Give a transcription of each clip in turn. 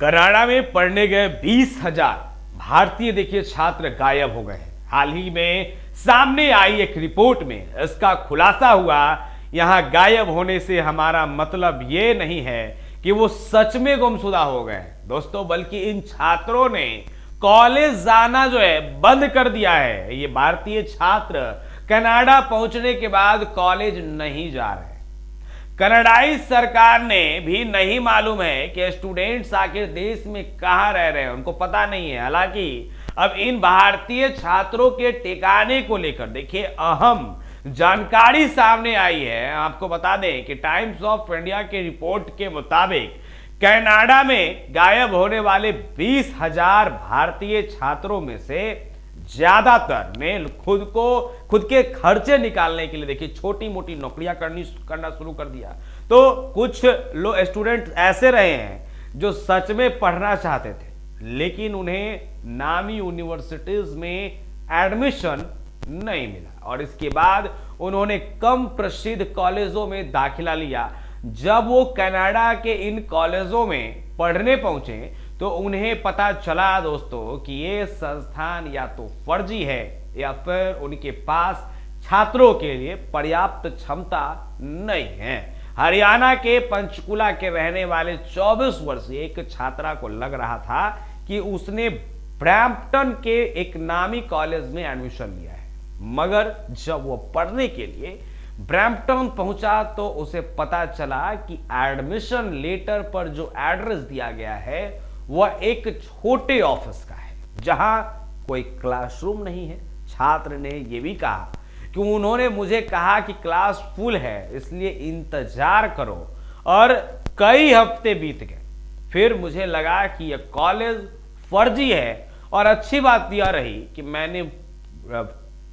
Canada में पढ़ने गए 20,000 भारतीय देखिए छात्र गायब हो गए हैं। हाल ही में सामने आई एक रिपोर्ट में इसका खुलासा हुआ। यहां गायब होने से हमारा मतलब ये नहीं है कि वो सच में गुमशुदा हो गए दोस्तों, बल्कि इन छात्रों ने कॉलेज जाना जो है बंद कर दिया है। ये भारतीय छात्र कनाडा पहुंचने के बाद कॉलेज नहीं जा रहे। कनाडाई सरकार ने भी नहीं मालूम है कि स्टूडेंट्स आखिर देश में कहां रह रहे हैं, उनको पता नहीं है। हालांकि अब इन भारतीय छात्रों के ठिकाने को लेकर देखिए अहम जानकारी सामने आई है। आपको बता दें कि टाइम्स ऑफ इंडिया के रिपोर्ट के मुताबिक कनाडा में गायब होने वाले 20,000 भारतीय छात्रों में से ज्यादातर ने खुद के खर्चे निकालने के लिए देखिए छोटी मोटी नौकरियां करना शुरू कर दिया। तो कुछ लोग स्टूडेंट ऐसे रहे हैं जो सच में पढ़ना चाहते थे, लेकिन उन्हें नामी यूनिवर्सिटीज में एडमिशन नहीं मिला और इसके बाद उन्होंने कम प्रसिद्ध कॉलेजों में दाखिला लिया। जब वो कनाडा के इन कॉलेजों में पढ़ने पहुंचे तो उन्हें पता चला दोस्तों कि ये संस्थान या तो फर्जी है या फिर उनके पास छात्रों के लिए पर्याप्त क्षमता नहीं है। हरियाणा के पंचकुला के रहने वाले 24 वर्षीय एक छात्रा को लग रहा था कि उसने ब्रैम्पटन के एक नामी कॉलेज में एडमिशन लिया है, मगर जब वो पढ़ने के लिए ब्रैम्पटन पहुंचा तो उसे पता चला कि एडमिशन लेटर पर जो एड्रेस दिया गया है वह एक छोटे ऑफिस का है जहां कोई क्लासरूम नहीं है। छात्र ने यह भी कहा कि उन्होंने मुझे कहा कि क्लास फुल है, इसलिए इंतजार करो, और कई हफ्ते बीत गए। फिर मुझे लगा कि यह कॉलेज फर्जी है, और अच्छी बात यह रही कि मैंने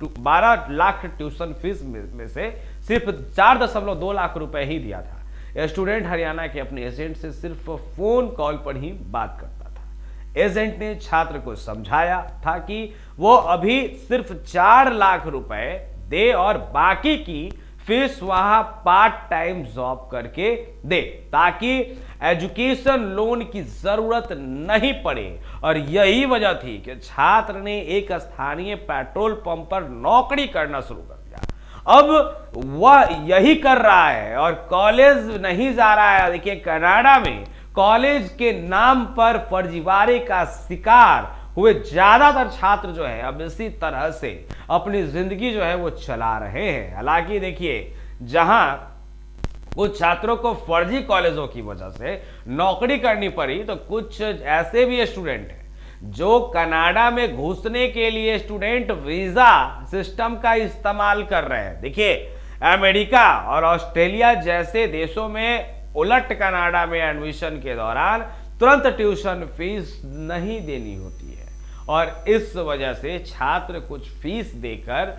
12 लाख ट्यूशन फीस में से सिर्फ 4.2 लाख रुपए ही दिया था। स्टूडेंट हरियाणा के अपने एजेंट से सिर्फ फोन कॉल पर ही बात करता था। एजेंट ने छात्र को समझाया था कि वो अभी सिर्फ 4 लाख रुपए दे और बाकी की फीस वहां पार्ट टाइम जॉब करके दे, ताकि एजुकेशन लोन की जरूरत नहीं पड़े। और यही वजह थी कि छात्र ने एक स्थानीय पेट्रोल पंप पर नौकरी करना शुरू कर दिया। अब वह यही कर रहा है और कॉलेज नहीं जा रहा है। देखिए कनाडा में कॉलेज के नाम पर फर्जीवाड़े का शिकार हुए ज्यादातर छात्र जो है अब इसी तरह से अपनी जिंदगी जो है वो चला रहे हैं। हालांकि देखिए जहां कुछ छात्रों को फर्जी कॉलेजों की वजह से नौकरी करनी पड़ी, तो कुछ ऐसे भी स्टूडेंट हैं जो कनाडा में घुसने के लिए स्टूडेंट वीजा सिस्टम का इस्तेमाल कर रहे हैं। देखिए अमेरिका और ऑस्ट्रेलिया जैसे देशों में उलट कनाडा में एडमिशन के दौरान तुरंत ट्यूशन फीस नहीं देनी होती है, और इस वजह से छात्र कुछ फीस देकर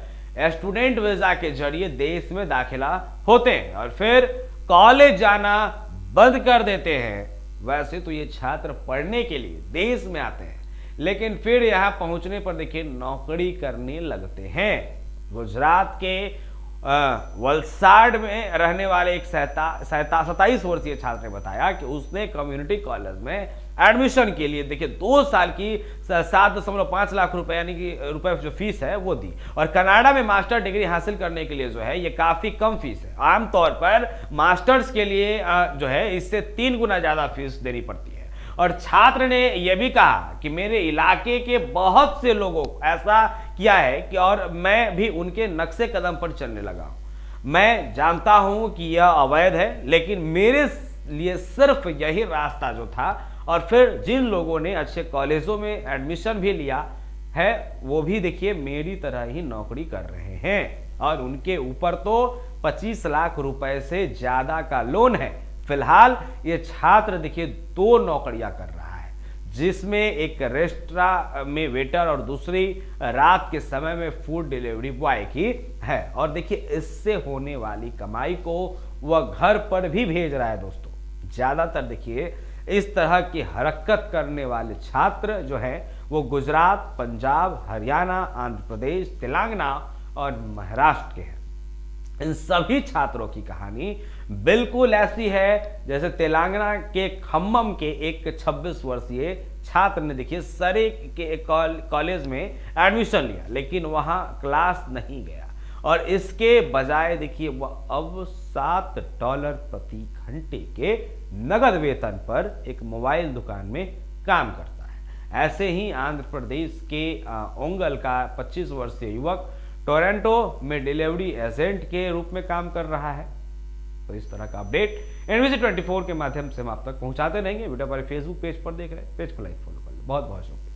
स्टूडेंट वीजा के जरिए देश में दाखिला होते हैं और फिर कॉलेज जाना बंद कर देते हैं। वैसे तो ये छात्र पढ़ने के लिए देश में आते हैं, लेकिन फिर यहां पहुंचने पर देखिए नौकरी करने लगते हैं। गुजरात के वलसाड में रहने वाले एक 27 वर्षीय छात्र ने बताया कि उसने कम्युनिटी कॉलेज में एडमिशन के लिए देखिए 2 साल की 7.5 लाख रुपए यानी कि रुपए जो फीस है वो दी, और कनाडा में मास्टर डिग्री हासिल करने के लिए जो है ये काफी कम फीस है। आमतौर पर मास्टर्स के लिए जो है इससे 3 गुना ज्यादा फीस देनी पड़ती है। और छात्र ने यह भी कहा कि मेरे इलाके के बहुत से लोगों को ऐसा किया है कि और मैं भी उनके नक्शे कदम पर चलने लगा हूं। मैं जानता हूं कि यह अवैध है, लेकिन मेरे लिए सिर्फ यही रास्ता जो था। और फिर जिन लोगों ने अच्छे कॉलेजों में एडमिशन भी लिया है वो भी देखिए मेरी तरह ही नौकरी कर रहे हैं, और उनके ऊपर तो 25 लाख रुपए से ज्यादा का लोन है। फिलहाल ये छात्र देखिए 2 नौकरियां कर रहा है, जिसमें एक रेस्टोरेंट में वेटर और दूसरी रात के समय में फूड डिलीवरी बॉय की है। और देखिए इससे होने वाली कमाई को वह घर पर भी भेज रहा है दोस्तों। ज्यादातर देखिए इस तरह की हरकत करने वाले छात्र जो हैं वो गुजरात, पंजाब, हरियाणा, आंध्र प्रदेश, तेलंगाना और महाराष्ट्र के हैं। इन सभी छात्रों की कहानी बिल्कुल ऐसी है जैसे तेलंगाना के खम्मम के एक 26 वर्षीय छात्र ने देखिए सरे के कॉलेज में एडमिशन लिया, लेकिन वहां क्लास नहीं गया और इसके बजाय देखिए वह अब $7 प्रति घंटे के नगद वेतन पर एक मोबाइल दुकान में काम करता है। ऐसे ही आंध्र प्रदेश के ओंगल का 25 वर्षीय युवक टोरंटो में डिलीवरी एजेंट के रूप में काम कर रहा है। तो इस तरह का अपडेट एनबीसी 24 के माध्यम से हम आप तक पहुंचाते रहेंगे। वीडियो हमारे फेसबुक पेज पर देख रहे हैं, पेज को लाइक फॉलो कर लें। बहुत बहुत शुक्रिया।